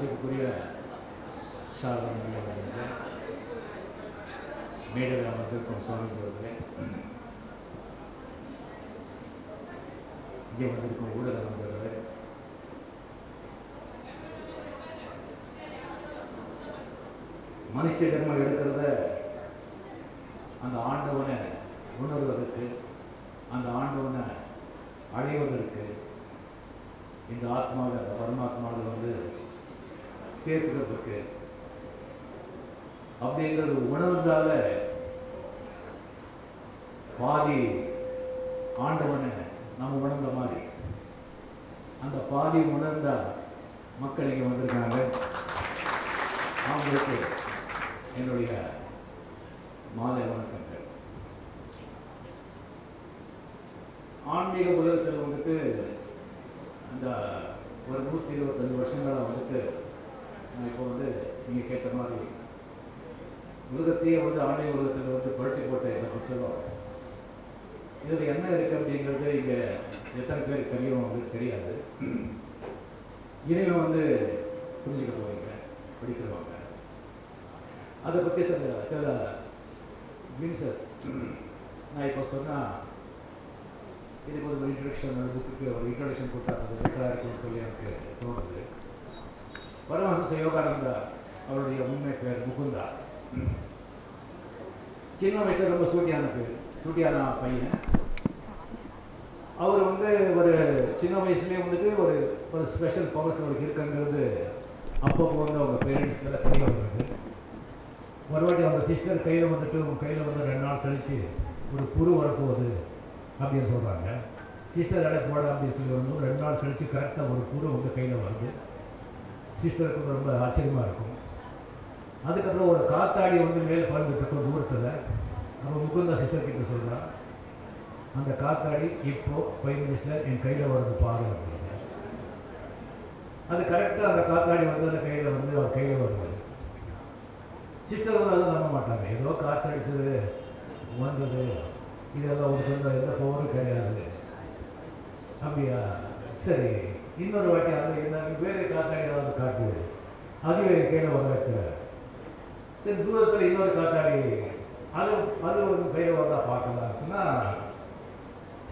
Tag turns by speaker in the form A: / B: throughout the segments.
A: மதிப்புக்குரிய சாதனை மேடையில் அமர்ந்திருக்கும் சுவாமி அவர்களே, இங்கே வந்திருக்கும் ஊடக நண்பர்களே, மனுஷ ஜென்மம் எடுக்கிறத அந்த ஆண்டவனை உணர்வதற்கு, அந்த ஆண்டவனை அடைவதற்கு, இந்த ஆத்மாவை அந்த பரமாத்மாவில் வந்து சேர்க்கிறதுக்கு அப்படிங்கிறது உணர்ந்தால பாதி ஆண்டவனை நம்ம உணர்ந்த மாதிரி அந்த பாதி உணர்ந்தா மக்கள் இங்கே வந்திருக்காங்க. அவங்களுக்கு என்னுடைய மாலை வணக்கங்கள். ஆன்மீக உலகத்தில் வந்துட்டு அந்த ஒரு 125 வருஷங்களாக வந்துட்டு நான் இப்போ வந்து நீங்கள் கேட்ட மாதிரி உலகத்தையே வந்து ஆன்மீக உலகத்தில் வந்து படுத்தி போட்ட இந்த புத்தகம், இதில் என்ன இருக்குது அப்படிங்கிறது இங்கே எத்தனை பேர் தெரியும் வந்து தெரியாது. இனிமேல் வந்து புரிஞ்சுக்க போவீங்க, படிக்கிறவங்க. அதை பற்றி சில மீன்ஸஸ் நான் இப்போ சொன்னால் இதுக்கு ஒரு இன்ட்ரடக்ஷன், புக்குக்கு ஒரு இன்ட்ரடக்ஷன் கொடுத்தா அது பெட்டராக இருக்குன்னு சொல்லி எனக்கு தோணுது. பரமஹம்ச யோகானந்தா அவருடைய உண்மை பேர் முகுந்தா. சின்ன வயசில் ரொம்ப சூட்டியான பையன். அவர் வந்து ஒரு சின்ன வயசுலேயே வந்துட்டு ஒரு ஸ்பெஷல் பவர்ஸ் அவருக்கு இருக்குங்கிறது அப்பப்போ வந்து அவங்க பேரண்ட்ஸ் எல்லாம் தெரிய வந்தது. ஒரு வாட்டி அவங்க சிஸ்டர் கையில் வந்துட்டு உங்கள் கையில் வந்து 2 நாள் கழித்து ஒரு புரு வரப்போகுது அப்படின்னு சொல்கிறாங்க. சிஸ்டர் எடை போட அப்படின்னு சொல்லி வந்து 2 நாள் கழித்து கரெக்டாக ஒரு புரு வந்து கையில் வருது. சிஸ்டருக்கு ரொம்ப ஆச்சரியமாக இருக்கும். அதுக்கப்புறம் ஒரு காத்தாடி வந்து மேலே பறந்துட்டு இருக்கும் தூரத்தில். நம்ம முகுந்தா சிஸ்டர் கிட்ட சொல்கிறான், அந்த காத்தாடி இப்போ 5 நிமிஷத்தில் என் கையில் வருது பாரு அப்படின்னு. அது கரெக்டாக அந்த காத்தாடி வந்து அந்த கையில் வந்து அவர் கையில் வருது. சிஸ்டர் வந்து அதை நம்ப மாட்டாங்க. ஏதோ காற்று அடிச்சது வந்தது, இதெல்லாம் ஒரு சொந்த எந்த பவரும் கிடையாது அப்படியா, சரி இன்னொரு வாட்டி அந்த என்ன வேறு காத்தாடி ஏதாவது காட்டுது, அதுவே கையில் வர வைக்கிற. சரி தூரத்தில் இன்னொரு காத்தாடி அது ஒரு கையில் வந்தா பார்க்கலாம் சொன்னால்,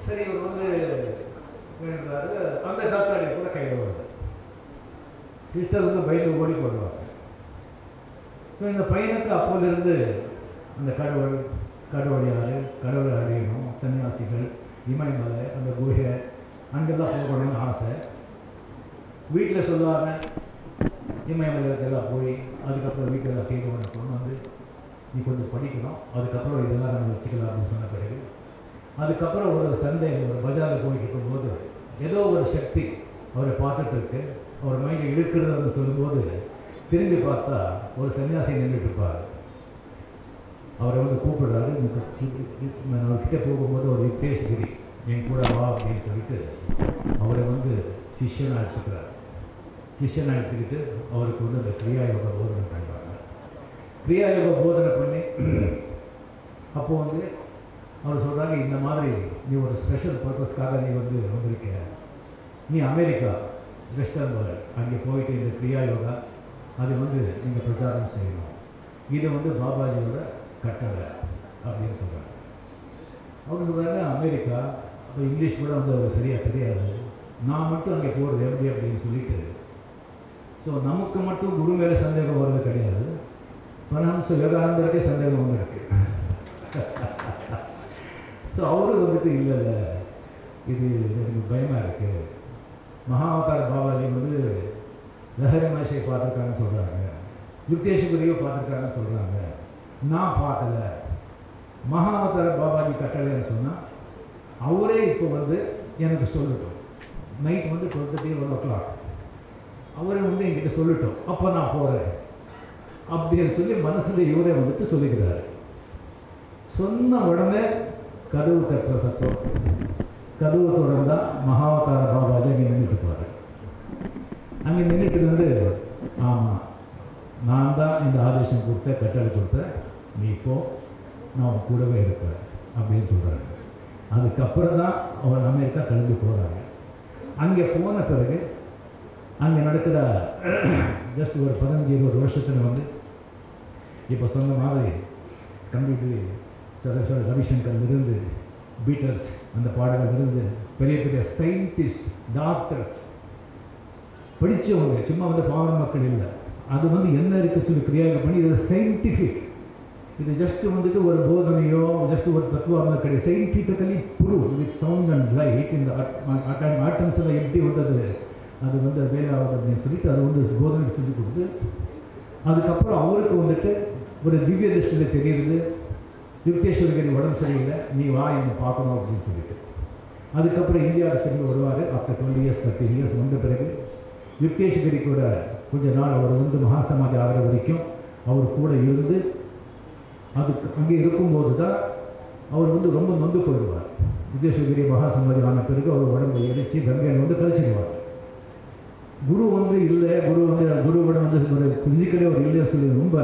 A: சரி இவர் வந்து வேணுன்றாரு, அந்த காத்தாடி கூட கையில் வருது. சிஸ்டர் வந்து பைக்கில் ஓடி போடுவாங்க. ஸோ இந்த பையனுக்கு அப்போதிருந்து அந்த கடவுள் யார், கடவுளை அடையணும், சன்னியாசிகள், இமயமலை, அந்த குகை அங்கெல்லாம் போகணும்னு ஆசை. வீட்டில் சொல்லுவாங்க, இமயமலையெல்லாம் போய் அதுக்கப்புறம் வீட்டில் கேட்கணும் கொண்டு வந்து நீ கொஞ்சம் படிக்கணும், அதுக்கப்புறம் இதெல்லாம் நம்ம வச்சுக்கலாம் அப்படின்னு சொன்ன பிறகு அதுக்கப்புறம் ஒரு சந்தை ஒரு பஜாரில் போயிட்டு இருக்கும்போது ஏதோ ஒரு சக்தி அவரை பார்த்துட்டு இருக்கு. அவர் மைண்டை இழுக்கிறது அப்படின்னு சொல்லும்போது திரும்பி பார்த்தா ஒரு சன்னியாசி நின்றுட்டு இருப்பார். அவரை வந்து கூப்பிடுறாரு. அவர்கிட்ட போகும்போது ஒரு விக்னேஷ்கிரி என் கூட வா அப்படின்னு சொல்லிட்டு அவரை வந்து சிஷ்யனாக எடுத்துக்கிறார். சிஷ்யனாக எடுத்துக்கிட்டு அவருக்கு வந்து அந்த கிரியாயோக போதனை பண்ணுறாங்க. கிரியாயோக போதனை பண்ணி அப்போது வந்து அவர் சொல்கிறாங்க, இந்த மாதிரி நீ ஒரு ஸ்பெஷல் பர்பஸ்க்காக நீ வந்து வந்திருக்க, நீ அமெரிக்கா வெஸ்டர்ன் வேர்ல்டு அங்கே போயிட்டு இந்த கிரியாயோகா அது வந்து நீங்கள் பிரச்சாரம் செய்யணும், இது வந்து பாபாஜியோட கட்டளை அப்படின்னு சொல்கிறாங்க. அவங்க சொல்கிறாங்க, அமெரிக்கா அப்போ இங்கிலீஷ் கூட வந்து அவர் சரியாக தெரியாது, நான் மட்டும் அங்கே போகிறது எப்படி அப்படின்னு சொல்லிட்டு. ஸோ நமக்கு மட்டும் குரு மேலே சந்தேகம் வர்றது கிடையாது, பரமஹம்ச யோகானந்தருக்கே சந்தேகம் வந்து இருக்கு. ஸோ அவரு வந்துட்டு இல்லை இது எனக்கு பயமாக இருக்குது, மகாவதார பாபாஜி வந்து லஹரி மகேஷை பார்த்துருக்காங்கன்னு சொல்கிறாங்க, யுக்தேஸ்வரியோ பார்த்துருக்காங்கன்னு சொல்கிறாங்க, நான் பார்க்கல, மகாவதார பாபாஜி கட்டளைன்னு சொன்னால் அவரே இப்போ வந்து எனக்கு சொல்லட்டும், நைட் வந்து 12:30 o'clock அவரே வந்து என்கிட்ட சொல்லட்டும், அப்போ நான் போகிறேன் அப்படின்னு சொல்லி மனசில் இவரே வந்துட்டு சொல்லிக்கிறாரு. சொன்ன உடனே கதவு தட்டுற சத்தம், கதவு தொடர்ந்தால் மகாவதார பாபாஜி அங்கே நின்றுட்டு இருப்பார். அங்கே நின்றுட்டு வந்து, ஆமாம் நான் தான் இந்த ஆதேசம் கொடுத்த கட்டளை கொடுத்தேன், நீ இப்போ நான் கூடவே இருப்பேன் அப்படின்னு சொல்கிறாங்க. அதுக்கப்புறம் தான் அவர் அமெரிக்கா கிளம்பி போகிறாங்க. அங்கே போன பிறகு அங்கே நடக்கிற ஜஸ்ட் ஒரு 15-20 வருஷத்தில் வந்து இப்போ சொன்ன மாதிரி கம்ப்யூட்டர் ரவிசங்கர்லேருந்து பீட்டர்ஸ் அந்த பாடல்களிலிருந்து பெரிய பெரிய சயின்டிஸ்ட் டாக்டர்ஸ் படித்தவங்க, சும்மா வந்து பாவன மக்கள் இல்லை. அது வந்து என்ன இருக்குது சொல்லி கிரியாவில் பண்ணி இது சயின்டிஃபிக். இது ஜஸ்ட்டு வந்துட்டு ஒரு போதனையோ ஜஸ்ட்டு ஒரு தத்துவமாக கிடையாது. Scientifically prove with sound and light இந்த ஆட்டம்ஸ் எல்லாம் எப்படி வந்தது, அது வந்து வேலை ஆகுது அப்படின்னு சொல்லிட்டு அது வந்து போதனை சொல்லி கொடுத்து, அதுக்கப்புறம் அவருக்கு வந்துட்டு ஒரு திவ்ய திருஷ்டியில் தெரியுது, யுக்தேஸ்வரகிரி உடம்பு சரியில்லை, நீ வா என்னை பார்க்கணும் அப்படின்னு சொல்லிட்டு. அதுக்கப்புறம் இந்தியாவில் திரும்பி வருவார். ஆஃப்டர் 20 years 30 years வந்த பிறகு யுக்தேஸ்வரி கூட கொஞ்ச நாள் அவர் வந்து மகாசமாதி ஆகிற வரைக்கும் அவர் கூட இருந்து அதுக்கு அங்கே இருக்கும்போது தான் அவர் வந்து ரொம்ப நொந்து போயிடுவார். யுக்தேஸ்வரி மகாசமாதி ஆன பிறகு அவர் உடம்பை எரிச்சு கங்கையில் வந்து கழிச்சிடுவார். குரு வந்து இல்லை, குருவிட வந்து ஒரு ஃபிசிக்கலே ஒரு இல்லைன்னு சொல்லி ரொம்ப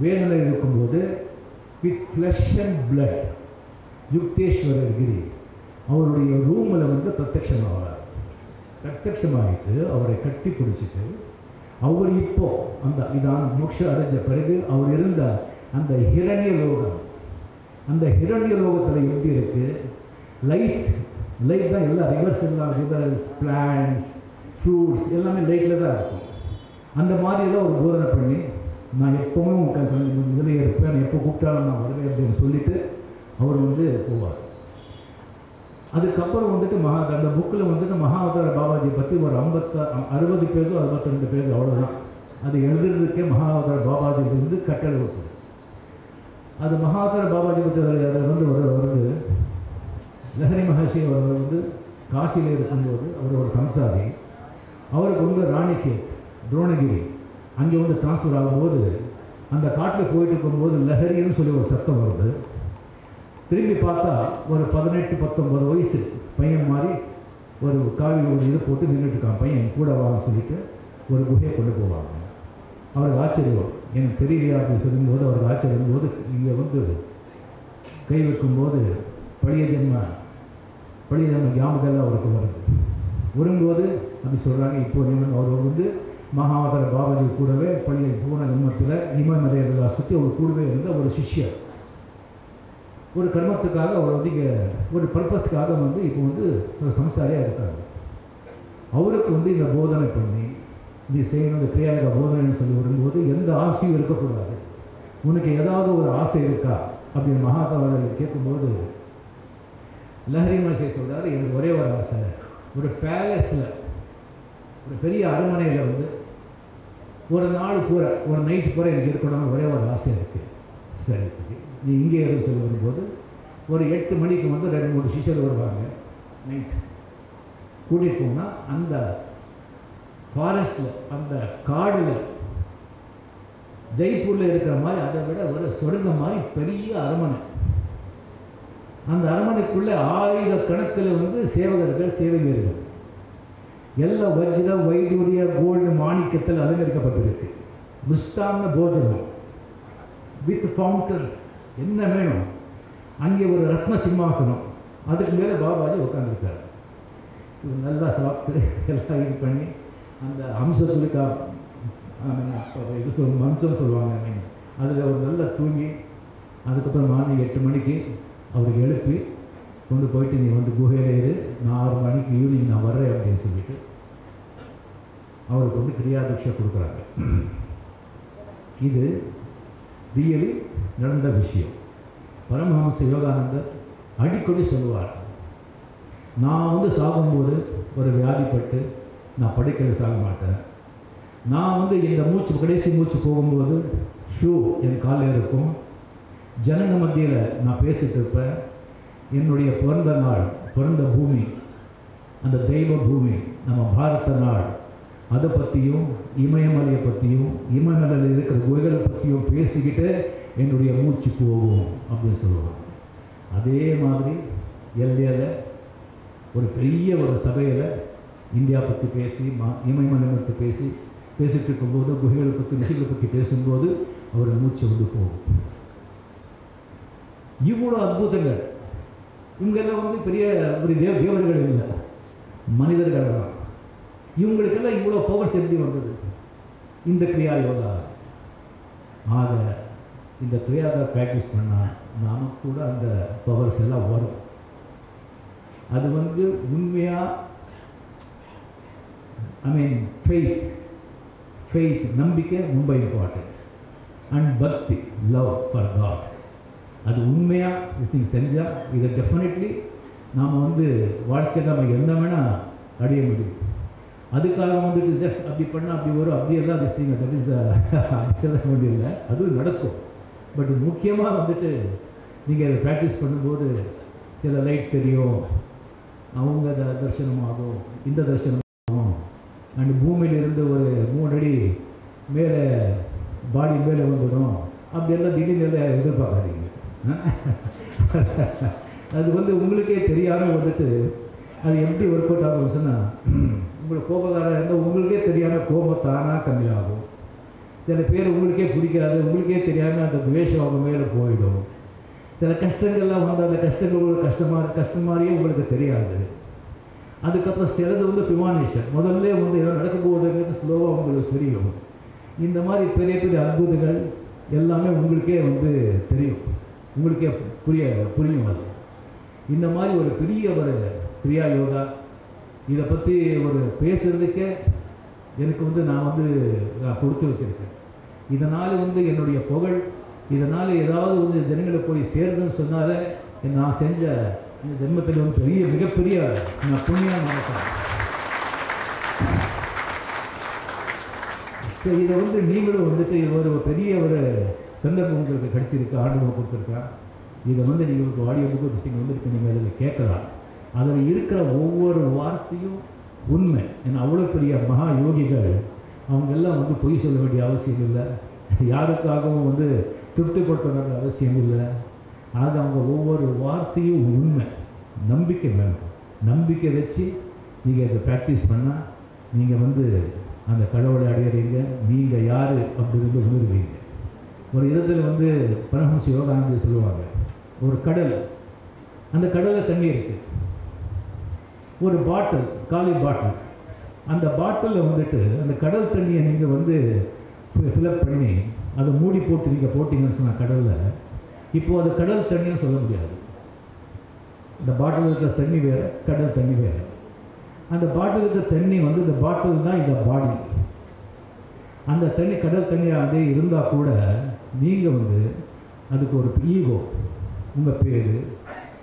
A: வேதனை இருக்கும்போது with flush and blood Yukteswar கிரி அவருடைய ரூமில் வந்து பிரத்யட்சமாகிறார். பிரத்யட்சமாகிட்டு அவரை கட்டி பிடிச்சிட்டு அவர் இப்போ அந்த இதான மோட்சம் அடைஞ்ச பிறகு அவர் இருந்த அந்த ஹிரண்ய லோகம், அந்த ஹிரண்ய லோகத்தில் எப்படி இருக்குது, லைட் தான் எல்லாம் ரிவர்ஸ் எல்லாம் ரிவர்ஸ் பிளான்ஸ் ஃப்ரூட்ஸ் எல்லாமே லைட்டில் தான் இருக்கும். அந்த மாதிரியெல்லாம் ஒரு போதனை பண்ணி நான் எப்போவும் இதில் இருப்பேன், எப்போ கூப்பிட்டாலும் நான் வருவேன் அப்படின்னு சொல்லிவிட்டு அவர் வந்து போவார். அதுக்கப்புறம் வந்துட்டு அந்த புக்கில் வந்துட்டு மகாவதார பாபாஜி பற்றி ஒரு 60 பேஜோ 62 பேஜோ அவ்வளோதான். அது எழுதுறதுக்கே மகாவதார பாபாஜிலிருந்து கட்டளை கொடுத்தது. அது மகாவதார பாபாஜி பற்றி அது வந்து வருது. லஹரி மகர்ஷி அவர் வந்து காசியில் இருக்கும்போது அவர் ஒரு சம்சாரி, அவருக்கு வந்து ராணிகேத் துரோணகிரி அங்கே வந்து டிரான்ஸ்ஃபர் ஆகும்போது அந்த காட்டில் போயிட்டு இருக்கும்போது லஹரின்னு சொல்லி ஒரு சத்தம் வருது. திரும்பி பார்த்தா ஒரு 18-19 வயசு பையன் மாதிரி ஒரு காவி ஒரு இது போட்டு நின்றுட்டுருக்கான். பையன் கூட வான்னு சொல்லிட்டு ஒரு குகையை கொண்டு போவாங்க. அவருக்கு ஆச்சரியம், எனக்கு தெரியலையா அப்படின்னு சொல்லும்போது அவருக்கு ஆச்சரியம் போது இங்கே வந்து கை வைக்கும்போது பழைய ஜென்ம ஞாபகம் அவருக்கு வருது. வரும்போது அப்படி சொல்கிறாங்க. இப்போ அவர் வந்து மகாவதார பாபாஜி கூடவே பழைய பூர்ண ஜென்மத்தில் இமயமலையை சுற்றி அவர் கூடவே இருந்த ஒரு சிஷ்யர். ஒரு கர்மத்துக்காக அவர் வந்து இங்கே ஒரு பர்பஸ்க்காக வந்து இப்போ வந்து ஒரு சம்சாரியாக இருக்காங்க. அவருக்கு வந்து இந்த போதனை பண்ணி நீ செய்யணும், இந்த கிரியாயோக போதனைன்னு சொல்லி வரும்போது எந்த ஆசையும் இருக்கக்கூடாது, உனக்கு ஏதாவது ஒரு ஆசை இருக்கா அப்படின்னு மகாத்மாவில் கேட்கும்போது லஹரி மகர்ஷி சொல்கிறாரு, எனக்கு ஒரே ஒரு ஆசை, ஒரு பேலஸில் ஒரு பெரிய அரண்மனையில் வந்து ஒரு நாள் பூரா ஒரு நைட்டு பூரா எனக்கு இருக்கணும்னு ஒரே ஒரு ஆசை இருக்குது. சரி, நீ இங்கே எதுவும் சொல்லி வரும்போது ஒரு 8 மணிக்கு வந்து 2-3 சிஷியர் வருவாங்க. நைட் கூட்டிகிட்டு போனால் அந்த ஃபாரஸ்டில் அந்த காடில் ஜெய்ப்பூரில் இருக்கிற மாதிரி அதை விட ஒரு சொர்க்கம் மாதிரி பெரிய அரண்மனை. அந்த அரண்மனைக்குள்ளே 1000 கணக்கில் வந்து சேவகர்கள் சேவகர்கள் எல்லாம் வஜ்ர வைடூரிய கோல்டு மாணிக்கத்தில் அலங்கரிக்கப்பட்டிருக்கு. மிஸ்டான போஜனம் வித் ஃபவுண்டன்ஸ், என்ன வேணும். அங்கே ஒரு ரத்ன சிம்மாசனம், அதுக்கு மேலே பாபாஜி உட்காந்துருக்காரு. இவர் நல்லா சாப்பிட்டு எல்லாம் இது பண்ணி அந்த அம்சத்துலிக்கா இது மஞ்சம் சொல்லுவாங்க, அதில் ஒரு நல்லா தூங்கி அதுக்கப்புறம் மார்னிங் 8 மணிக்கு அவருக்கு எழுப்பி கொண்டு போயிட்டு நீ வந்து குகையில் இரு, நான் 6 மணிக்கு ஈவினிங் நான் வர்றேன் அப்படின்னு சொல்லிட்டு அவருக்கு வந்து கிரியாதீட்சை கொடுக்குறாங்க. இது ரியலி நடந்த விஷயம். பரமஹம்ச யோகானந்தர் அடிக்கடி சொல்லுவார், நான் வந்து சாகும்போது ஒரு வியாதிப்பட்டு நான் படுக்கையில் சாக மாட்டேன். நான் வந்து இந்த மூச்சு கடைசி மூச்சு போகும்போது ஷூ என் காலில் இருக்கும். ஜனங்க மத்தியில் நான் பேசிகிட்டு இருப்பேன். என்னுடைய பிறந்த நாள், பிறந்த பூமி, அந்த தெய்வ பூமி நம்ம பாரத நாள், அதை பற்றியும் இமயமலையை பற்றியும் இமயமலையில் இருக்கிற குகைகளை பற்றியும் பேசிக்கிட்டு என்னுடைய மூச்சு போகும் அப்படின்னு சொல்லுவாங்க. அதே மாதிரி எல்லையில் ஒரு பெரிய ஒரு சபையில் இந்தியா பற்றி பேசி இமயமலை பற்றி பேசிகிட்டு இருக்கும்போது குகைகளை பற்றி ரிஷிகளை பற்றி பேசும்போது அவர் மூச்சு வந்து போகும். இவ்வளோ அற்புதங்கள். இவங்கெல்லாம் வந்து பெரிய ஒரு தேவர்கள் இல்லை, மனிதர்கள் தான். இவங்களுக்கெல்லாம் இவ்வளோ பவர்ஸ் எப்படி வந்தது? இந்த கிரியா யோகா. ஆக இந்த கிரியா யோகா ப்ராக்டிஸ் பண்ணால் நமக்கு கூட அந்த பவர்ஸ் எல்லாம் வரும். அது வந்து உண்மையாக ஃபெய்த் நம்பிக்கை ரொம்ப இம்பார்ட்டன்ட். அண்ட் பக்தி, லவ் ஃபார் காட், அது உண்மையாக திங் செஞ்சால் இதை டெஃபினெட்லி நாம் வந்து வாழ்க்கையில் நம்ம என்ன வேணால் அடைய முடியும். அதுக்காக வந்துட்டு ஜஸ்ட் அப்படி பண்ணால் அப்படி வரும், அப்படியெல்லாம் திஸ் திங் தட் இஸ் அப்படியெல்லாம் வேண்டியதில்லை, அதுவும் நடக்கும். பட் முக்கியமாக வந்துட்டு நீங்கள் அதை ப்ராக்டிஸ் பண்ணும்போது சில லைட் தெரியும், அவங்க தரிசனமாகும், இந்த தரிசனமாகும், அண்ட் பூமியிலிருந்து ஒரு 3 அடி மேலே பாடி மேலே வந்துடும், அப்படியெல்லாம் திடீர்னு எதிர்பார்க்காதீங்க. அது வந்து உங்களுக்கே தெரியாமல் வந்துட்டு அது எப்படி ஒர்க் அவுட் ஆகும் சொன்னால், உங்களுக்கு கோபக்காரர் இருந்தால் உங்களுக்கே தெரியாமல் கோபம் தானாக கம்மியாகும். சில பேர் உங்களுக்கே பிடிக்காது, உங்களுக்கே தெரியாமல் அந்த துவேஷம் அவங்க மேலே போயிடும். சில கஷ்டங்கள்லாம் வந்து அந்த கஷ்டங்கள் உங்களுக்கு கஷ்டம் மாதிரியே உங்களுக்கு தெரியாது. அதுக்கப்புறம் சிலது வந்து ப்ரிமானிஷன், முதல்ல வந்து ஏதோ நடக்கும்போதுங்கிறது ஸ்லோவாக உங்களுக்கு தெரியும். இந்த மாதிரி பெரிய பெரிய அற்புதங்கள் எல்லாமே உங்களுக்கே வந்து தெரியும், உங்களுக்கே புரியும். அது இந்த மாதிரி ஒரு பெரிய ஒரு கிரியா யோகா, இதை பற்றி ஒரு பேசுகிறதுக்கே எனக்கு வந்து நான் கொடுத்து வச்சுருக்கேன். இதனால் வந்து என்னுடைய புகழ், இதனால் ஏதாவது வந்து ஜனங்களை போய் சேருதுன்னு சொன்னாலே நான் செஞ்ச இந்த ஜென்மத்தில் வந்து மிகப்பெரிய நான் புண்ணியம் நடக்கிறேன். ஸோ இதை வந்து நீங்களும் வந்துட்டு ஒரு பெரிய ஒரு சந்தர்ப்பம் உங்களுக்கு கிடைச்சிருக்கு, ஆண்டவன் கொடுத்துருக்கா. இதை வந்து நீங்கள் ஆடியோ புக்கு வந்துருக்கு, நீங்கள் அதில் கேட்கலாம். அதில் இருக்கிற ஒவ்வொரு வார்த்தையும் உண்மை. ஏன்னா அவ்வளோ பெரிய மகா யோகிகள் அவங்கெல்லாம் வந்து பொய் சொல்ல வேண்டிய அவசியம் இல்லை, யாருக்காகவும் வந்து திருப்திப்படுத்த வேண்டிய அவசியம் இல்லை. ஆக அவங்க ஒவ்வொரு வார்த்தையும் உண்மை. நம்பிக்கை வேணும், நம்பிக்கை வச்சு நீங்கள் இதை ப்ராக்டிஸ் பண்ணால் நீங்கள் வந்து அந்த கடவுளை அடையிறீங்க. நீங்கள் யார் அப்படிங்கிறது உணர்வீங்க. ஒரு இடத்துல வந்து பரமஹம்ச யோகானந்தர் சொல்லுவாங்க, ஒரு கடல், அந்த கடலில் தண்ணி இருக்குது, ஒரு பாட்டில், காலி பாட்டில், அந்த பாட்டிலில் வந்துட்டு அந்த கடல் தண்ணியை நீங்கள் வந்து ஃபில்அப் பண்ணி அதை மூடி போட்டு நீங்கள் போட்டிங்கன்னு சொன்னால் கடலில், இப்போது அது கடல் தண்ணின்னு சொல்ல முடியாது. இந்த பாட்டில் இருக்கிற தண்ணி வேறு, கடல் தண்ணி வேறு. அந்த பாட்டில் இருக்கிற தண்ணி வந்து இந்த பாட்டில் தான் இந்த பாடி. அந்த தண்ணி கடல் தண்ணியாக அதே இருந்தால் கூட நீங்கள் வந்து அதுக்கு ஒரு ஈகோ, உங்கள் பேர்,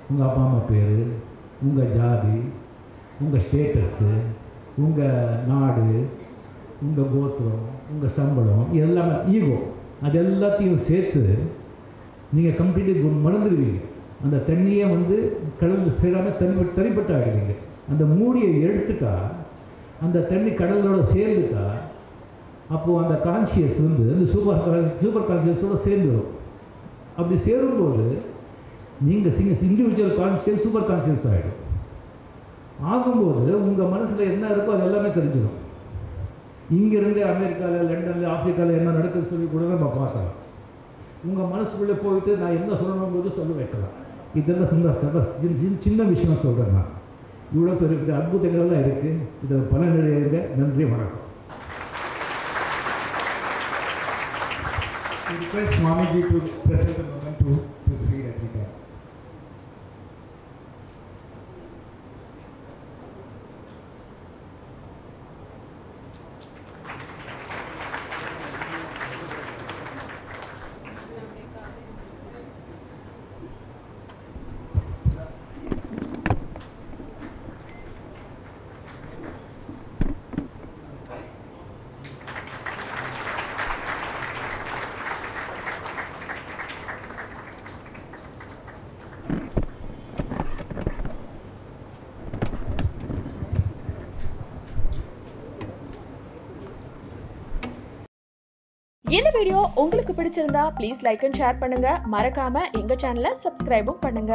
A: உங்கள் அப்பா அம்மா பேர், உங்கள் ஜாதி, உங்கள் ஸ்டேட்டஸ்ஸு, உங்கள் நாடு, உங்கள் கோத்திரம், உங்கள் சம்பளம், இதெல்லாமே ஈகோ. அது எல்லாத்தையும் சேர்த்து நீங்கள் கம்ப்ளீட்டாக மறந்துடுவீங்க. அந்த தண்ணியை வந்து கடலில் சேராமல் தனிப்பட்டு ஆகிடுவீங்க. அந்த மூடியை எடுத்துட்டா, அந்த தண்ணி கடலோட சேர்ந்துட்டா, அப்போது அந்த கான்ஷியஸ் வந்து அந்த சூப்பர் கான்ஷியஸோடு சேர்ந்துடும். அப்படி சேரும்போது நீங்கள் இண்டிவிஜுவல் கான்ஷியஸ் சூப்பர் கான்ஷியஸ் ஆகிடும். ஆகும்போது உங்கள் மனசில் என்ன இருக்கோ அது எல்லாமே தெரிஞ்சிடும். இங்கேருந்து அமெரிக்காவில், லண்டனில், ஆப்பிரிக்காவில் என்ன நடக்குதுன்னு சொல்லி கூட நம்ம பார்க்கலாம். உங்கள் மனசுக்குள்ளே போயிட்டு நான் என்ன சொல்லணும் போது சொல்ல வைக்கலாம். இதெல்லாம் சின்ன விஷயம் சொல்கிறேன். நான் இவ்வளோ பெரிய அற்புதங்கள்லாம் இருக்குது. இதை பலனடைங்க. நன்றி, வணக்கம்.
B: Request Swamiji to present the moment to Sri Rajika.
C: இந்த வீடியோ உங்களுக்கு பிடிச்சிருந்தா ப்ளீஸ் லைக் அண்ட் ஷேர் பண்ணுங்க. மறக்காம எங்க சேனலை சப்ஸ்கிரைபும் பண்ணுங்க.